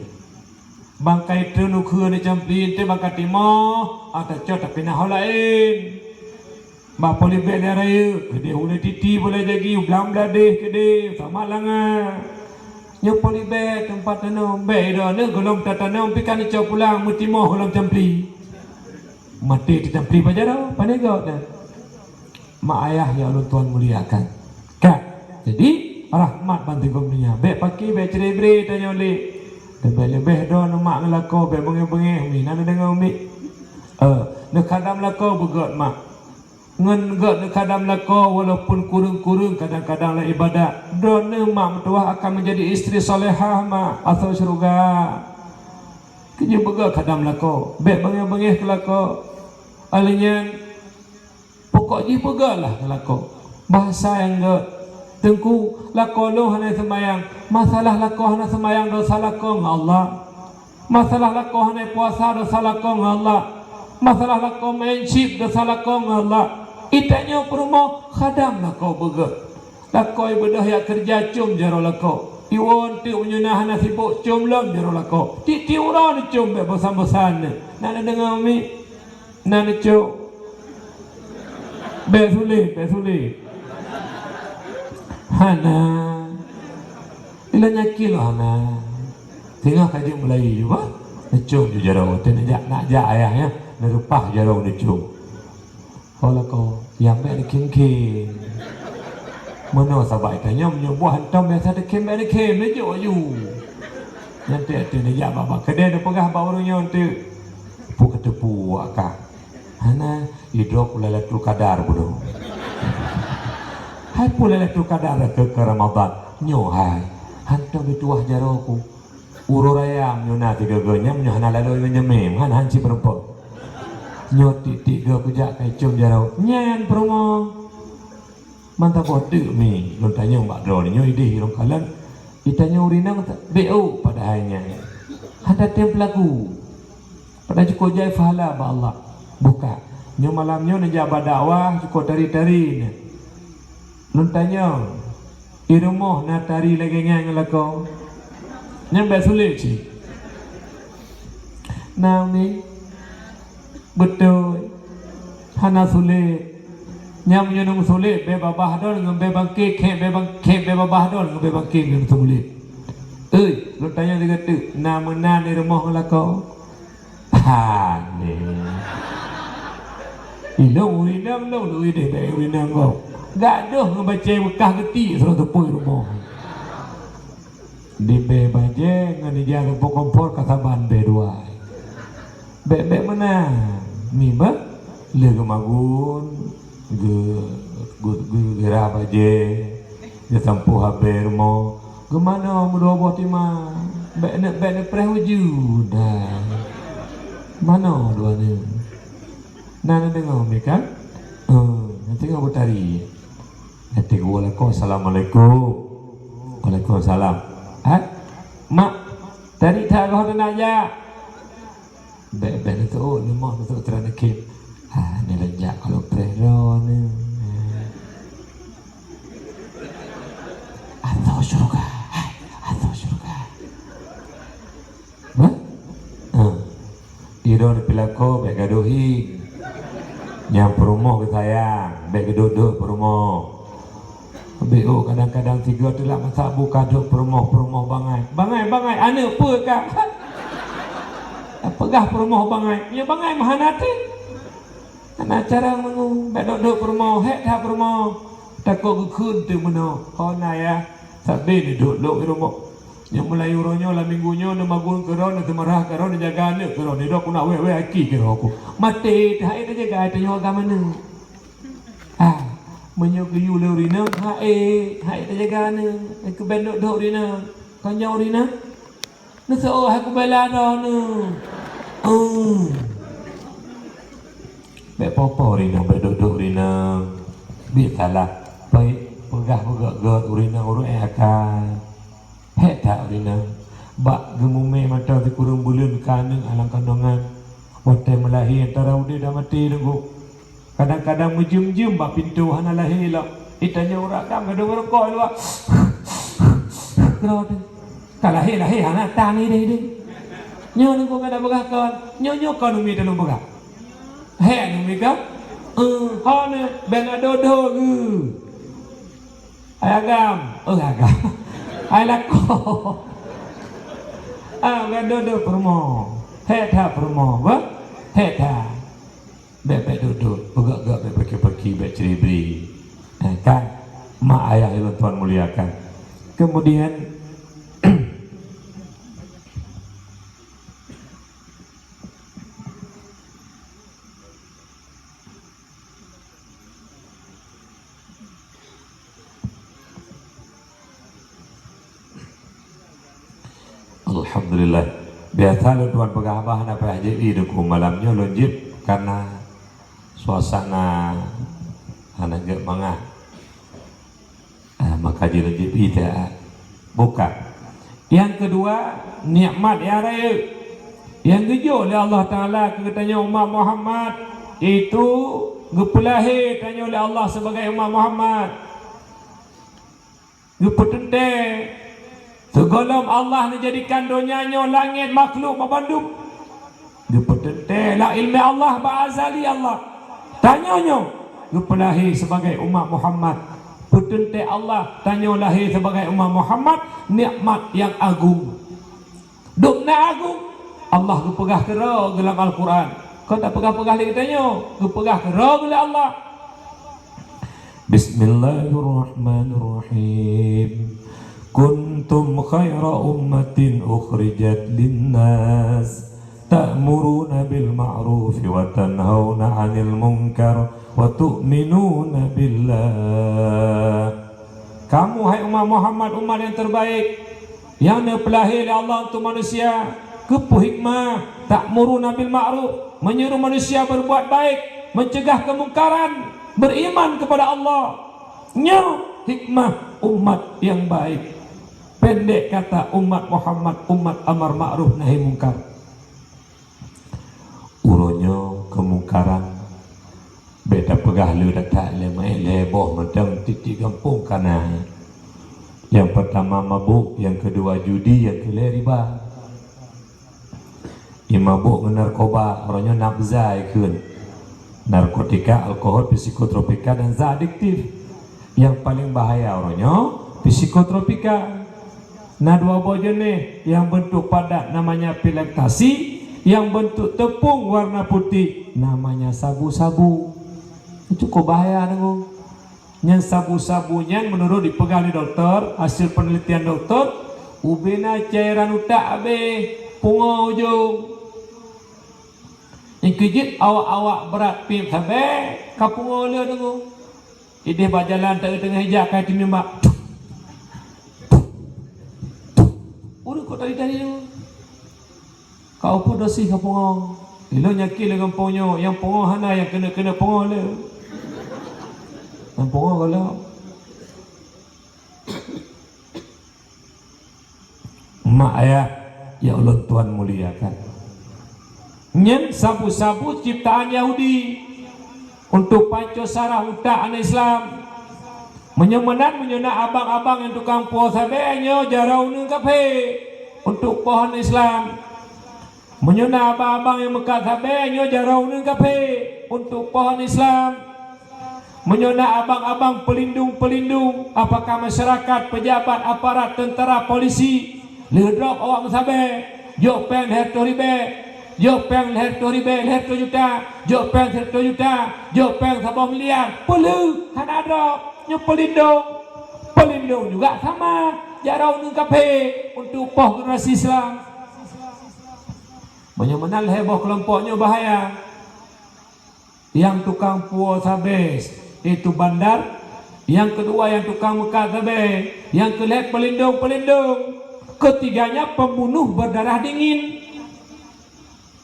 Bangkai ternu ke ada campli ente bangkai timah atau cot tapi nah lain. Ba polybag dia raya. Dia boleh titi boleh jadi ulang beladeh ke dia sama langa. Nyo polybag tempat tanam baik dah ne golong tanam pikan cot pulang mutimah golong campli. Mati di campli pajar pandai gak dah. Mak ayah ya Allah Tuhan muliakan. Kan? Jadi rahmat bantu dunia. Baik pakai baik cerebre tanya oleh. Lebih dah mak ngelako baik bengih-bengih mi nana dengar mi. Nak kadam lako begot mak. Ngan got nak kadam lako walaupun kurung-kurung kadang-kadang lah ibadat. Don mak mertua akan menjadi isteri solehah mak atau syurga. Kerja begot kadam lako. Baik bengih-bengih kelako. Alinya pokok ji pegalah lako bahasa yang ge tengku lako lo hana semayang masalah lako hana semayang dosa lako ng Allah, masalah lako hana puasa dosa lako ng Allah, masalah lako main chip dosa lako ng Allah. Itanya perumo khadam lako beget lako ibadah ya kerja cum jaro lako iwon tu menyunah hana sibuk cum lom jaro lako ti ura cum be bosan-bosan nana dengar mi nana cok besuli hana ilanya kilo hana tengah kaji mulai juga necuk ju jarau tu nak ja ayahnya nerupah jarau necuk kalau kau yang baik king mana sabai tanya menyobuh hantam biasa kem necuk ju nanti tu dia baba kedai dah pegah barunya untuk ketepu akak hana hidrok lele tu kadar bodoh. Hai pula lele tu kadar ke Ramadan. Nyo hai. Hantam bituah jaroku. Ururayam nyo na tiga genya nyo hana lalu menyemem han hanci berempat. Nyo titik ge kujak kai cum jarau. Nyen promo. Mantap bodoh mi. Nun tanya mbak dro nyo ide hirong kalan. Itanya urinang BO pada hanya. Handa tem pelaku. Pada cukup jai fahala ba Allah. Buka. Nyo malamnya najaba dakwah cukup tari-tari. Nun tanya, di rumah nak tari lagi ngang lako. Nyambe sulit sih. Nang ni betul. Hana sulit. Nyam nyunung sulit be babah don ngam be bangke ke be babah don ngam be bangke ngam sulit. Nun tanya dia kata, nama di rumah lako. Ha ni. Ilong urinam lu ide bae urinam kau. Gak dah ngebaca bekah geti suruh tepui rumah. Di be baje ngan dijaga kompor kasaban be dua. Be mana? Mi ba? Le gemagun gera baje. Dia sampu haber mo. Gemana mudoboh tima? Be nak preh wujud dah. Mana dua ni? Nana dengar mereka? Nanti kau bertari. Nanti kau assalamualaikum. Waalaikumsalam. Mak, tadi tak kau nak aja. Bek itu, lemah itu terang kim. Ni lejak kalau prehron ni. Atau syurga. Idon pilako bek gaduhi. Yang perumoh ke sayang, baik duduk perumoh. BO kadang-kadang tiga tu lah masa buka duduk perumoh bangai, ane apa kak? Pegah perumoh bangai, ya bangai mahanati. Anak cara mengu, baik duduk perumoh, dah perumoh. Takut kekun tu mana, kau nak ya, sabi ni duduk di rumah. Yang mulai uronyo lah minggunya na magun kero na temarah kero na jaga ne kero ni dok nak we aki kero aku. Mati dah itu jaga itu nyo agama ne. Menyo geyu le urina hai itu jaga ne. Aku bendok dok urina. Kanjau urina. Na so aku bela dah ne. Be popo urina be dok urina. Bi salah. Pai pegah urina uru akan. Tak urina bak gemume mata di kurung bulan kaneng alang kandungan waktu melahir antara udah dah mati nunggu kadang-kadang menjem-jem bak pintu hana lahir lah itanya urak kam kada berkoi lu kerod kalau lahir hana tani deh nyo nunggu kada begah kon nyo kon umi dalam begah numi ka hana benadodo ge agam ai lakko dodo permo heta permo ba heta bebe dodo pegak-gak bebe pergi be ceribri kan mak ayah yang Tuhan muliakan. Kemudian alhamdulillah biasa lu tuan pegabah na PHJI duku malamnya lonjit karena suasana anak gak mangah maka jadi lonjit tidak buka. Yang kedua nikmat ya raya yang gejo oleh Allah Ta'ala katanya umat Muhammad itu gepulahi tanya oleh Allah sebagai umat Muhammad gepetente segolom Allah menjadikan dunianya langit makhluk membandung. Gepetente la ilmi Allah ba'azali Allah. Tanyanya gepelahi sebagai umat Muhammad. Petente Allah tanya lahir sebagai umat Muhammad nikmat yang agung. Dukna agung. Allah gepegah kera dalam Al-Quran. Kau tak pegah-pegah lagi tanya. Gepegah kera oleh Allah. Bismillahirrahmanirrahim. Kuntum khaira ummatin ukhrijat linnas ta'muruna bil ma'ruf wa tanhauna 'anil munkar wa tu'minuna billah. Kamu hai umat Muhammad umat yang terbaik yang dipilih oleh Allah untuk manusia. Kepu hikmah ta'muruna bil ma'ruf menyuruh manusia berbuat baik, mencegah kemungkaran, beriman kepada Allah. Hikmah umat yang baik. Pendek kata umat Muhammad umat amar ma'ruf nahi mungkar. Uronyo kemungkaran beda pegah lu tak lemai leboh macam titik kampung kana. Yang pertama mabuk, yang kedua judi, yang ketiga riba. Yang mabuk narkoba, orangnya nafza ikun. Narkotika, alkohol, psikotropika dan zat adiktif. Yang paling bahaya orangnya psikotropika. Nah dua buah jenis yang bentuk padat namanya pilektasi, yang bentuk tepung warna putih namanya sabu-sabu. Itu kok bahaya nengok. Yang sabu-sabunya menurut dipegang oleh dokter, hasil penelitian dokter, ubena cairan utak abe punga ujung. Yang kejit awak-awak berat pim sabe kapunga le nengok. Ideh berjalan tengah hijak kai timimbak. Udah kok tadi kau pun dosi kau pungong. Ilo nyaki le kamponyo, yang pungong hana yang kena pungong le. Yang pungong kalau mak ayah ya Allah Tuhan muliakan. Nyen sabu-sabu ciptaan Yahudi untuk panco sarah utak anak Islam. Menyena abang-abang yang tukang puas sabenya jarau neng kafe untuk pohon Islam. Menyena abang-abang yang mekat sabenya jarau neng kafe untuk pohon Islam. Menyena abang-abang pelindung-pelindung apakah masyarakat, pejabat, aparat, tentara, polisi. Ledrok awak sabe, jok pen herto ribe, jok pen herto ribe, herto juta, jok pen herto juta, jok pen 1 miliar. Pelu kan ada pelindung juga sama jarau nung kafe untuk poh generasi Islam. Menyemenal heboh kelompoknya bahaya. Yang tukang puas habis itu bandar. Yang kedua yang tukang mekat habis. Yang kelihatan pelindung. Ketiganya pembunuh berdarah dingin.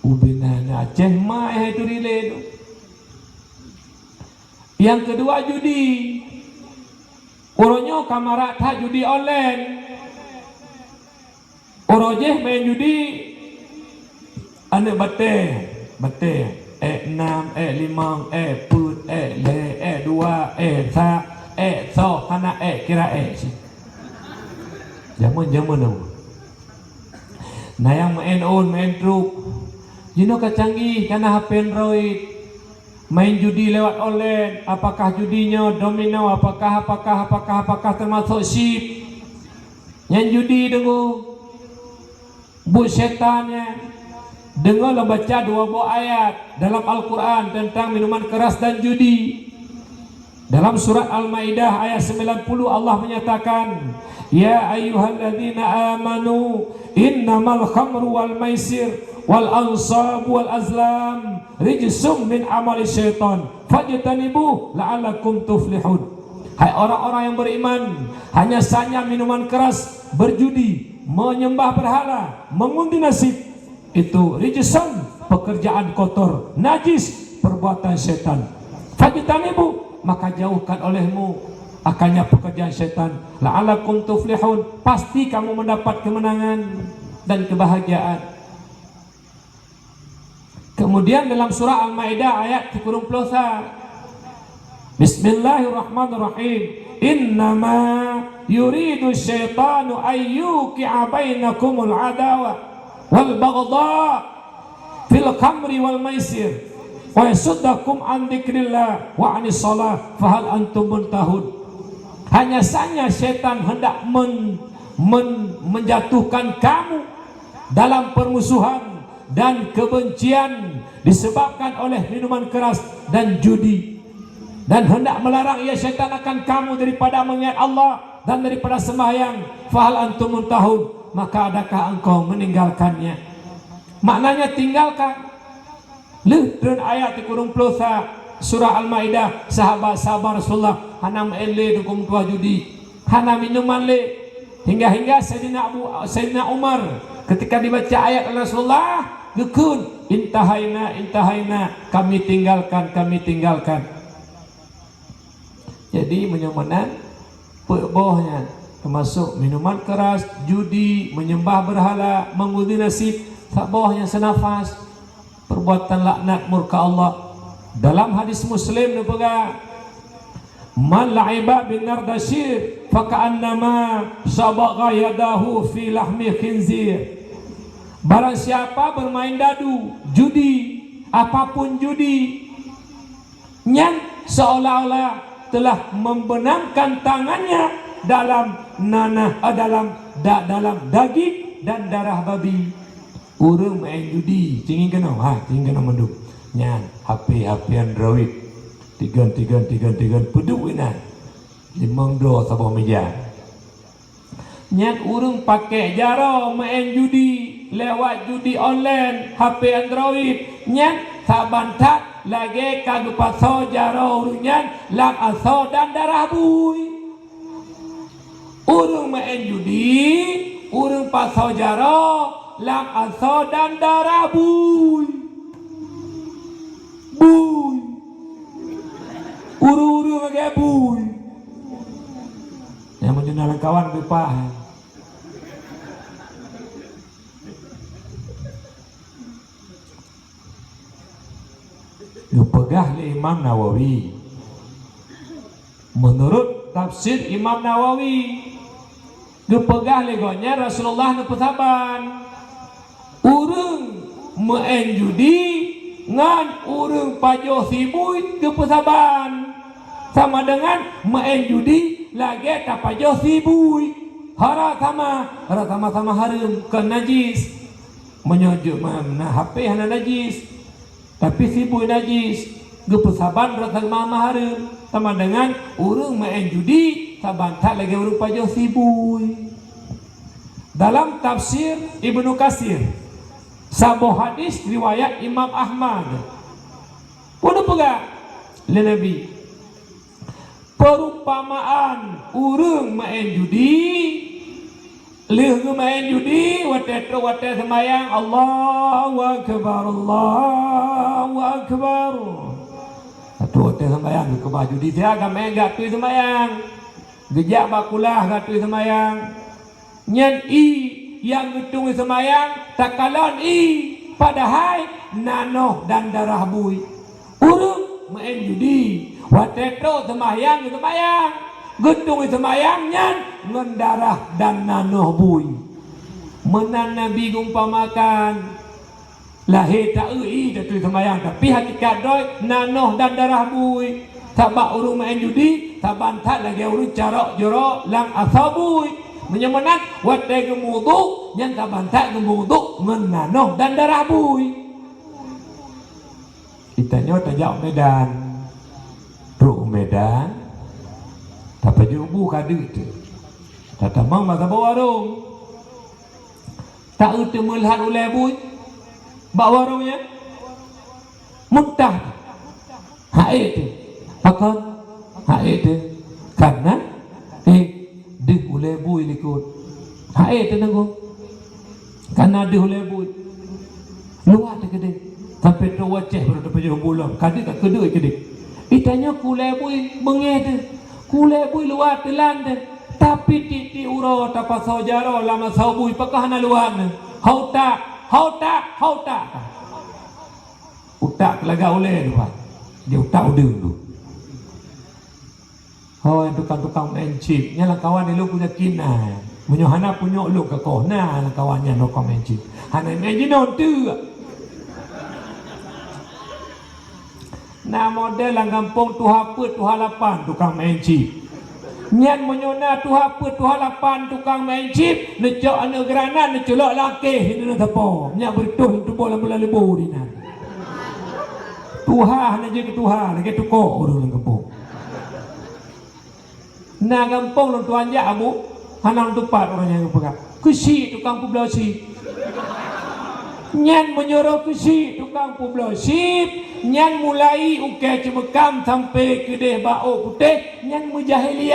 Ubinana Aceh mah itu relay itu. Yang kedua judi. Orangnya kamarat tak judi online. Orangnya main judi. Ane bate 6, 5, put, le, 2, 3, so, hana, kira, si. Jaman tu. Nah yang main truk. Jino kecanggih karena HP Android. Main judi lewat online. Apakah judinya domino? Apakah termasuk ship? Yang judi dengu. Bu setannya. Dengarlah baca 2 buah ayat dalam Al-Quran tentang minuman keras dan judi. Dalam surat Al-Maidah ayat 90 Allah menyatakan, Ya ayyuhalladzina amanu innamal khamru wal maisir wal ansab wal azlam rijsum min amali syaitan fajtanibuh la'allakum tuflihun. Hai orang-orang yang beriman, hanya saja minuman keras, berjudi, menyembah berhala, mengundi nasib, itu rijsun, pekerjaan kotor, najis, perbuatan setan. Fajtanibu, maka jauhkan olehmu akannya pekerjaan setan. La'alakum tuflihun, pasti kamu mendapat kemenangan dan kebahagiaan. Kemudian dalam surah Al-Maidah ayat 30, Bismillahirrahmanirrahim. Innama yuridu syaitanu ayyuki'a bainakumul adawa wal baghdha fil khamri wal maisir wa yasuddakum an dzikrillah wa anis shalah fahal antum muntahun. Hanya saja setan hendak menjatuhkan kamu dalam permusuhan dan kebencian disebabkan oleh minuman keras dan judi, dan hendak melarang ia setan akan kamu daripada mengingat Allah dan daripada sembahyang. Fahal antum muntahun, maka adakah engkau meninggalkannya? Maknanya tinggalkan. Dan ayat 30 surah Al-Maidah, sahabat-sahabat Rasulullah hanam ele dukum tua judi, hanam minuman le, hingga Sayyidina Umar ketika dibaca ayat Rasulullah gekun, intahaina, kami tinggalkan. Jadi menyamanan bawahnya termasuk minuman keras, judi, menyembah berhala, mengundi nasib, tak bawahnya senafas, perbuatan laknat murka Allah. Dalam hadis Muslim dipegang, man la'iba bin nardashir faka'annama sabagha yadahu fi lahmi khinzir. Barang siapa bermain dadu, judi, apapun judi, yang seolah-olah telah membenamkan tangannya dalam nanah, dalam daging dan darah babi. Urang main judi, cingin kena menduk. Nyan, HP Android, tigan peduk winan, 5 dolar sabah meja. Nyan urang pakai jaro main judi lewat judi online, HP Android. Nyan sabantak lagi kagak paso jaro urunyan lang aso dan darah bui. Urang main judi, urang paso jaro lang aso dan darah bui. Uru-uru pakai bui. Yang menjenalan kawan bepahan. Dipegah oleh Imam Nawawi. Menurut tafsir Imam Nawawi, dipegah legonya Rasulullah nepesaban. Urang main judi ngan urang pajo sibui kepesaban, sama dengan main judi lagi tak pajo sibui. Hara sama harum ke najis, menyujuk mana HP hana najis, tapi sibui najis. Kepesaban rasa mama harum, sama dengan urang main judi saban tak lagi urang pajo sibui. dalam tafsir Ibnu Katsir sabuh hadis riwayat Imam Ahmad pun pegak le Nabi perumpamaan urang main judi leuh main judi wate semayang Allahu akbar Allahu akbar atu wate semayang ke baju judi dia agak main gak tu semayang gejak bakulah gak tu semayang nyen i yang getung semayang takalon i padahal nanoh dan darah bui urang main judi wateto semayang getung semayang nyen ngendarah dan nanoh bui menan Nabi gumpamakan lahir tak ui datu semayang tapi hakikat doi nanoh dan darah bui sabak urang main judi sabantat lagi urang carok jorok lang asabui menyemenan wate gemudu yang kabantak gemudu menanoh dan darah bui kitanya tajak Medan Truk Medan tapi jubu kadu tu tatamang masa warung tak utuh melihat ulai bui bak warungnya muntah hae tu pakon hae tu karena deh ulai bui likut hae tu nanggo karena deh ulai bui luar tu gede sampai tu waceh baru tu pejah bulan kadi tak kedua gede itanya kulai bui mengeh tu kulai bui luar telan tu tapi titi uro tapa saujaro lama saubui pakah na luar tu hauta utak laga ulai luar dia utak udeng tu oh tukang-tukang mencip nya lah kawan lu punya kina munyo hana punyo lu ke kona lah kawannya no mencip hana mencip non tu na model lang kampung tu hapa tu halapan tukang mencip nyan menyona tu hapa tu halapan tukang mencip necok anu gerana necolok laki ini na tapo nya bertuh tu bola bola lebu dina Tuhan aja ke Tuhan lagi tu ko urang kampung na kampung lu tuan ja abu hanang tupat orang yang pegang kusi tukang publisi nyan menyuruh kusi tukang publisi nyan mulai uke cemekam sampai kedeh bau putih nyan mujahiliah